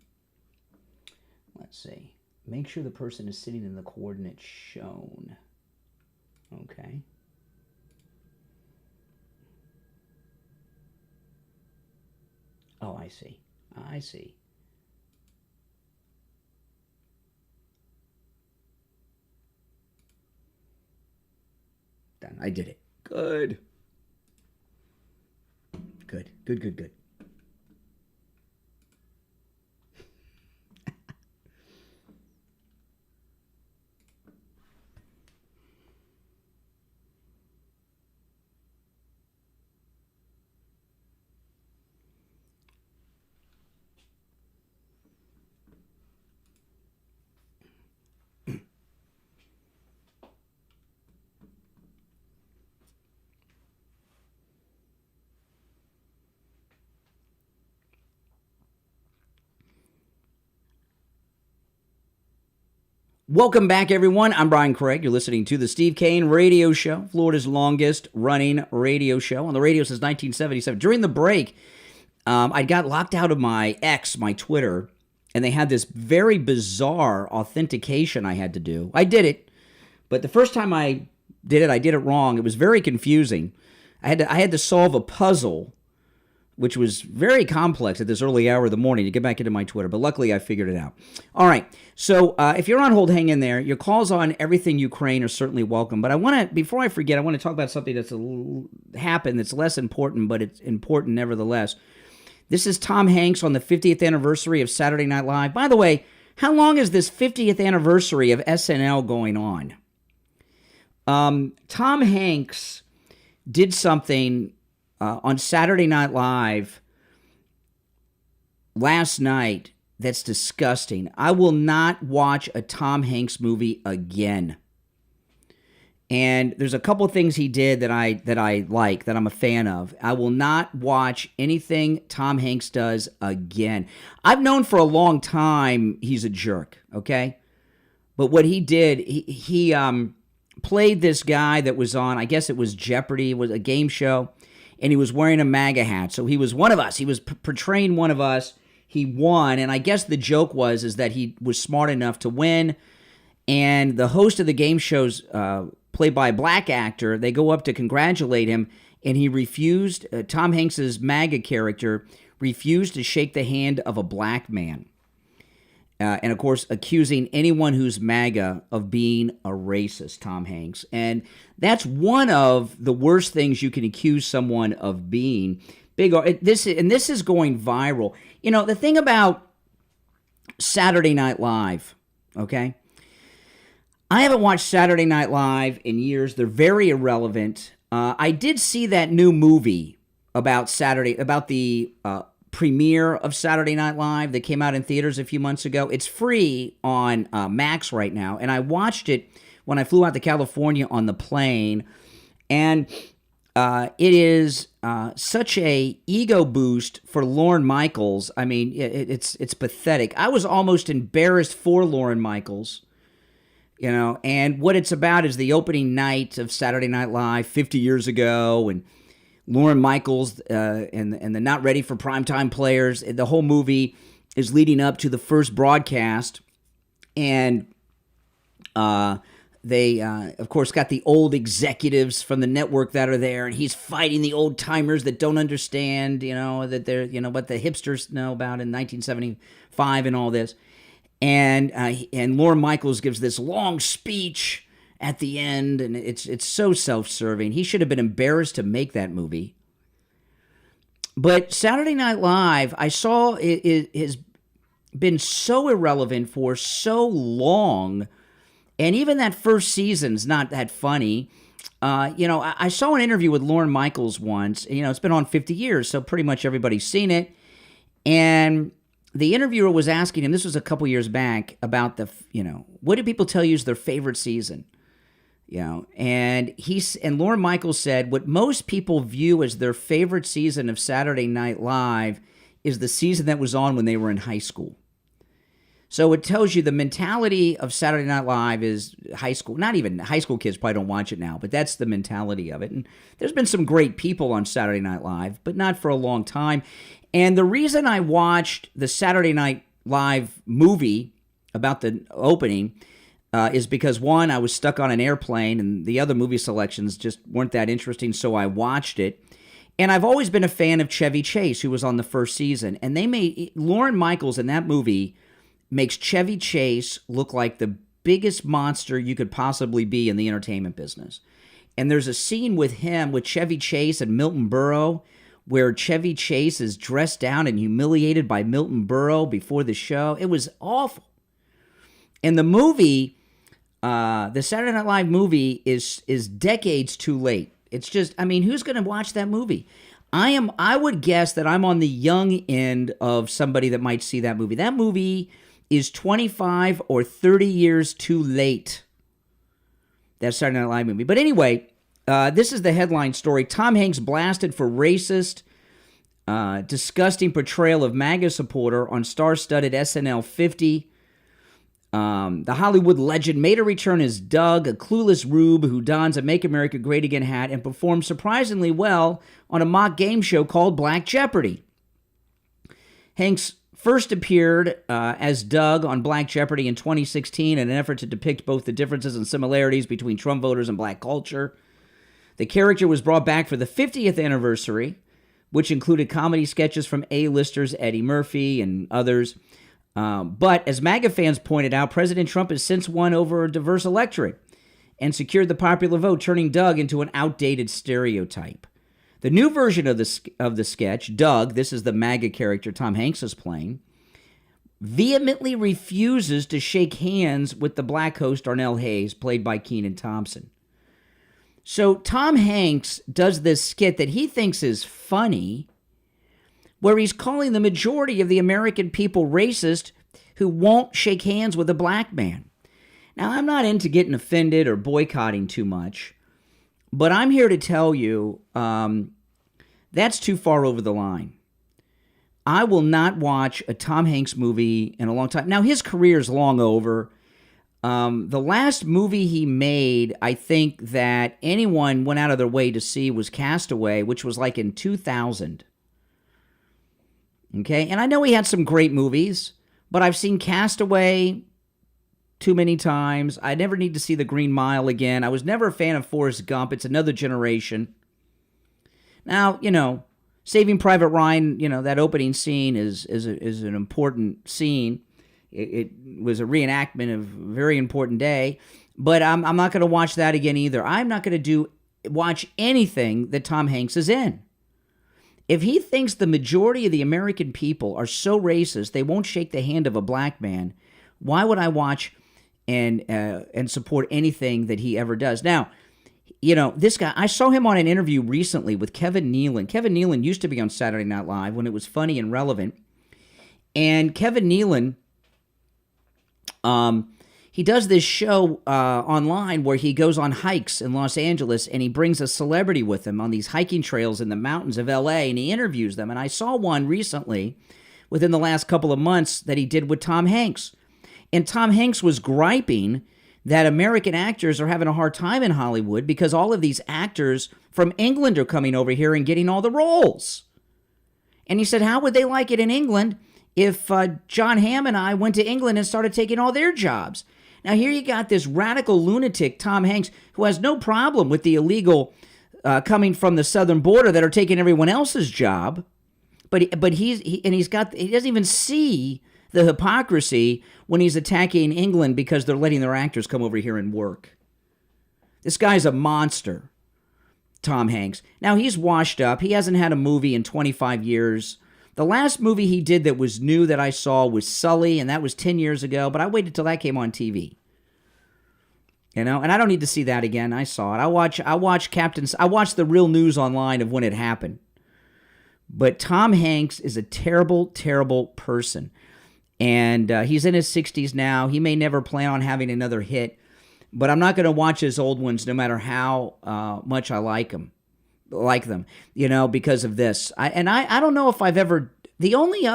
Let's see. make sure the person is sitting in the coordinates shown. Okay. Oh, I see. I see. Done. I did it. Good. Good. Good, good, good. Welcome back, everyone. I'm Brian Craig. You're listening to the Steve Kane Radio Show, Florida's longest running radio show on the radio since 1977. During the break, I got locked out of my X, my Twitter, and they had this very bizarre authentication I had to do. I did it, but the first time I did it wrong. It was very confusing. I had to solve a puzzle, which was very complex at this early hour of the morning to get back into my Twitter, but luckily I figured it out. All right, so if you're on hold, hang in there. Your calls on everything Ukraine are certainly welcome, but before I forget, I want to talk about something that's happened that's less important, but it's important nevertheless. This is Tom Hanks on the 50th anniversary of Saturday Night Live. By the way, how long is this 50th anniversary of SNL going on? Tom Hanks did something on Saturday Night Live last night that's disgusting. I will not watch a Tom Hanks movie again. And there's a couple of things he did that I like, that I'm a fan of. I will not watch anything Tom Hanks does again. I've known for a long time he's a jerk, okay? But what he did, he played this guy that was on, I guess it was Jeopardy, it was a game show, and he was wearing a MAGA hat. So he was one of us. He was portraying one of us. He won, and I guess the joke is that he was smart enough to win. And the host of the game shows, played by a black actor, they go up to congratulate him, and he refused. Tom Hanks's MAGA character refused to shake the hand of a black man. And, of course, accusing anyone who's MAGA of being a racist, Tom Hanks. And that's one of the worst things you can accuse someone of being. This is going viral. You know, the thing about Saturday Night Live, okay? I haven't watched Saturday Night Live in years. They're very irrelevant. I did see that new movie about the premiere of Saturday Night Live that came out in theaters a few months ago. It's free on Max right now, and I watched it when I flew out to California on the plane, and it is such a ego boost for Lorne Michaels. I mean, it's pathetic. I was almost embarrassed for Lorne Michaels, you know, and what it's about is the opening night of Saturday Night Live 50 years ago, and Lorne Michaels and the Not Ready for Primetime Players. The whole movie is leading up to the first broadcast, and they, of course, got the old executives from the network that are there, and he's fighting the old timers that don't understand, you know, that they're, you know, what the hipsters know about in 1975 and all this. And Lorne Michaels gives this long speech at the end, and it's so self-serving. He should have been embarrassed to make that movie. But Saturday Night Live, I saw it has been so irrelevant for so long, and even that first season's not that funny. You know, I saw an interview with Lorne Michaels once. You know, it's been on 50 years, so pretty much everybody's seen it. And the interviewer was asking him, this was a couple years back, about what do people tell you is their favorite season? You know, and Lorne Michaels said what most people view as their favorite season of Saturday Night Live is the season that was on when they were in high school. So it tells you the mentality of Saturday Night Live is high school. Not even high school kids probably don't watch it now, but that's the mentality of it. And there's been some great people on Saturday Night Live, but not for a long time. And the reason I watched the Saturday Night Live movie about the opening is because, one, I was stuck on an airplane, and the other movie selections just weren't that interesting, so I watched it. And I've always been a fan of Chevy Chase, who was on the first season. And Lorne Michaels in that movie makes Chevy Chase look like the biggest monster you could possibly be in the entertainment business. And there's a scene with him, with Chevy Chase and Milton Berle, where Chevy Chase is dressed down and humiliated by Milton Berle before the show. It was awful. And the movie, the Saturday Night Live movie, is decades too late. It's just, I mean, who's going to watch that movie? I would guess that I'm on the young end of somebody that might see that movie. That movie is 25 or 30 years too late. That Saturday Night Live movie. But anyway, this is the headline story. Tom Hanks blasted for racist, disgusting portrayal of MAGA supporter on star-studded SNL 50. The Hollywood legend made a return as Doug, a clueless rube who dons a Make America Great Again hat and performed surprisingly well on a mock game show called Black Jeopardy. Hanks first appeared as Doug on Black Jeopardy in 2016 in an effort to depict both the differences and similarities between Trump voters and black culture. The character was brought back for the 50th anniversary, which included comedy sketches from A-listers Eddie Murphy and others. But as MAGA fans pointed out, President Trump has since won over a diverse electorate and secured the popular vote, turning Doug into an outdated stereotype. The new version of the sketch, Doug, this is the MAGA character Tom Hanks is playing, vehemently refuses to shake hands with the black host Darnell Hayes, played by Kenan Thompson. So Tom Hanks does this skit that he thinks is funny, where he's calling the majority of the American people racist who won't shake hands with a black man. Now, I'm not into getting offended or boycotting too much, but I'm here to tell you that's too far over the line. I will not watch a Tom Hanks movie in a long time. Now, his career's long over. The last movie he made, I think that anyone went out of their way to see, was Castaway, which was like in 2000. Okay, and I know he had some great movies, but I've seen Castaway too many times. I never need to see The Green Mile again. I was never a fan of Forrest Gump. It's another generation. Now, Saving Private Ryan, that opening scene is an important scene. It was a reenactment of a very important day, but I'm not going to watch that again either. I'm not going to watch anything that Tom Hanks is in. If he thinks the majority of the American people are so racist they won't shake the hand of a black man, why would I watch and support anything that he ever does? Now, this guy, I saw him on an interview recently with Kevin Nealon. Kevin Nealon used to be on Saturday Night Live when it was funny and relevant. And Kevin Nealon, he does this show online where he goes on hikes in Los Angeles, and he brings a celebrity with him on these hiking trails in the mountains of L.A., and he interviews them. And I saw one recently, within the last couple of months, that he did with Tom Hanks. And Tom Hanks was griping that American actors are having a hard time in Hollywood because all of these actors from England are coming over here and getting all the roles. And he said, how would they like it in England if John Hamm and I went to England and started taking all their jobs? Now, here you got this radical lunatic, Tom Hanks, who has no problem with the illegal coming from the southern border that are taking everyone else's job. But he doesn't even see the hypocrisy when he's attacking England because they're letting their actors come over here and work. This guy's a monster, Tom Hanks. Now, he's washed up. He hasn't had a movie in 25 years. The last movie he did that was new that I saw was Sully, and that was 10 years ago, but I waited till that came on TV. And I don't need to see that again. I saw it. I watch the real news online of when it happened. But Tom Hanks is a terrible, terrible person. And he's in his 60s now. He may never plan on having another hit, but I'm not going to watch his old ones no matter how much I like them, because of this. I don't know if I've ever. The only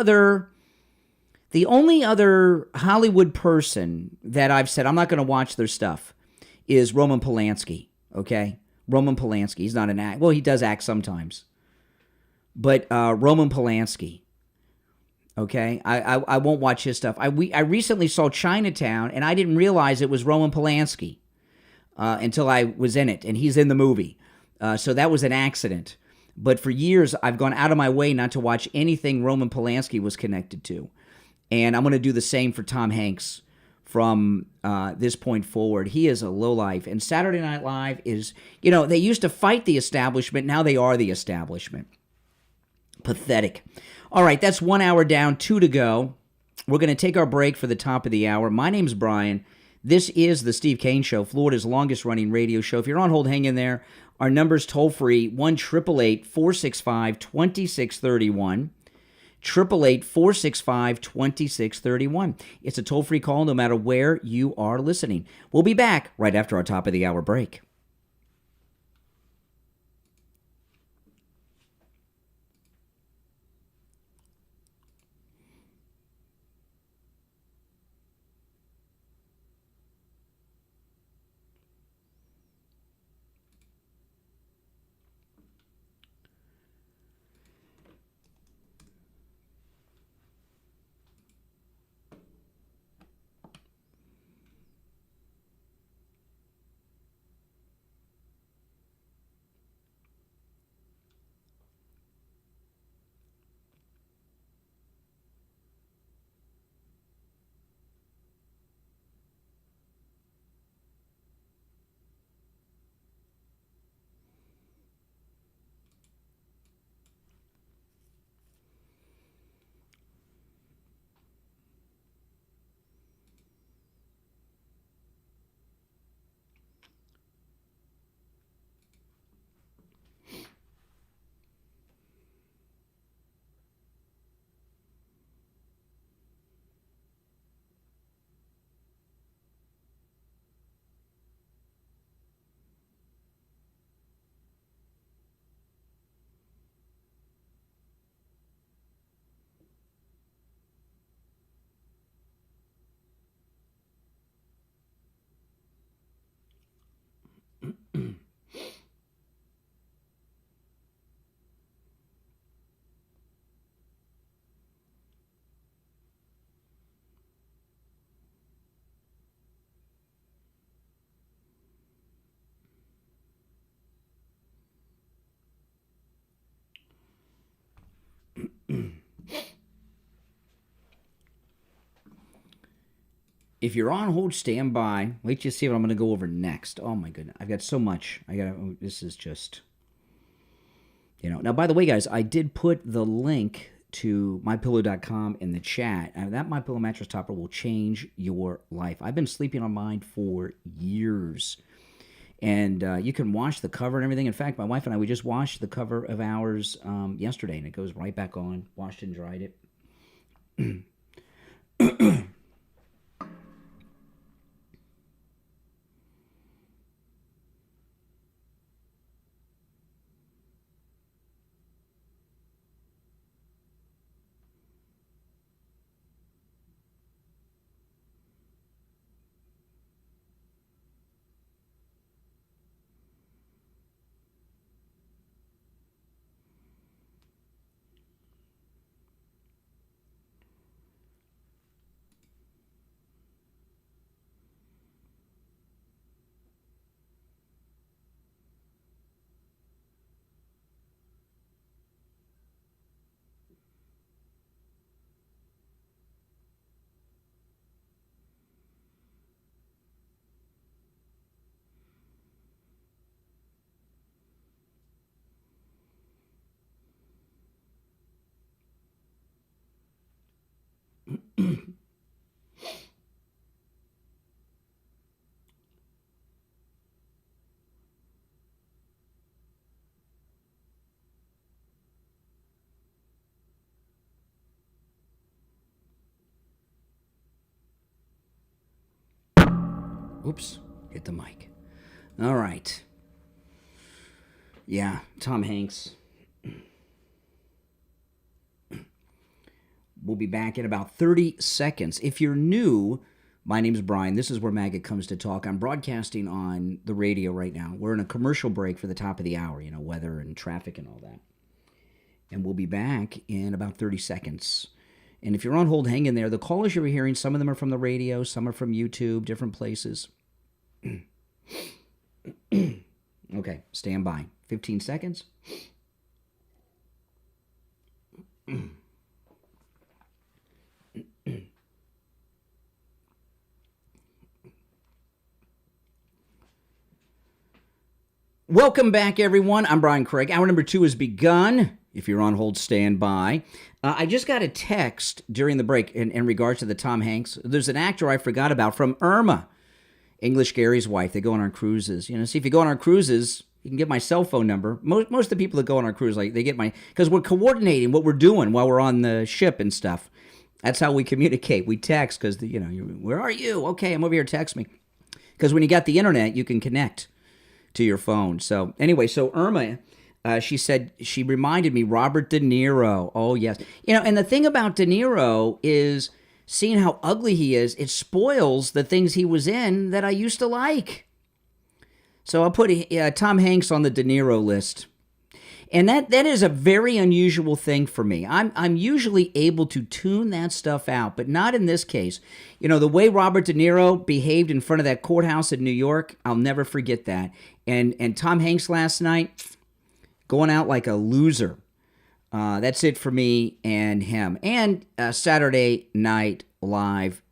other Hollywood person that I've said I'm not going to watch their stuff is Roman Polanski. Okay, Roman Polanski. He's not an act. Well, he does act sometimes, but Roman Polanski. Okay, I won't watch his stuff. I recently saw Chinatown, and I didn't realize it was Roman Polanski until I was in it, and he's in the movie. So that was an accident. But for years, I've gone out of my way not to watch anything Roman Polanski was connected to. And I'm going to do the same for Tom Hanks from this point forward. He is a lowlife. And Saturday Night Live is, they used to fight the establishment. Now they are the establishment. Pathetic. All right, that's 1 hour down, 2 to go. We're going to take our break for the top of the hour. My name's Brian. This is the Steve Kane Show, Florida's longest-running radio show. If you're on hold, hang in there. Our number's toll-free, 1-888-465-2631. 888-465-2631. It's a toll-free call no matter where you are listening. We'll be back right after our top of the hour break. If you're on hold, stand by. Wait till you see what I'm going to go over next. Oh my goodness, I've got so much. This is just, Now, by the way, guys, I did put the link to MyPillow.com in the chat. That MyPillow mattress topper will change your life. I've been sleeping on mine for years. And you can wash the cover and everything. In fact, my wife and I, we just washed the cover of ours yesterday, and it goes right back on. Washed and dried it. Oops, hit the mic. All right. Yeah, Tom Hanks. We'll be back in about 30 seconds. If you're new, my name's Brian. This is where Maggot comes to talk. I'm broadcasting on the radio right now. We're in a commercial break for the top of the hour, weather and traffic and all that. And we'll be back in about 30 seconds. And if you're on hold, hang in there. The callers you're hearing, some of them are from the radio, some are from YouTube, different places. Okay, stand by. 15 seconds. Welcome back, everyone. I'm Brian Craig. Hour number 2 has begun. If you're on hold, stand by. I just got a text during the break in regards to the Tom Hanks. There's an actor I forgot about from Irma, English Gary's wife. They go on our cruises. You know, see, if you go on our cruises, you can get my cell phone number. Most of the people that go on our cruise, like, they get my, because we're coordinating what we're doing while we're on the ship and stuff. That's how we communicate. We text because, you know, where are you? Okay, I'm over here. Text me. Because when you got the internet, you can connect to your phone. So anyway, so Irma, she said, she reminded me, Robert De Niro. Oh, yes. You know, and the thing about De Niro is seeing how ugly he is, it spoils the things he was in that I used to like. So I'll put Tom Hanks on the De Niro list. And that is a very unusual thing for me. I'm usually able to tune that stuff out, but not in this case. You know, the way Robert De Niro behaved in front of that courthouse in New York, I'll never forget that. And Tom Hanks last night, going out like a loser. That's it for me and him. And Saturday Night Live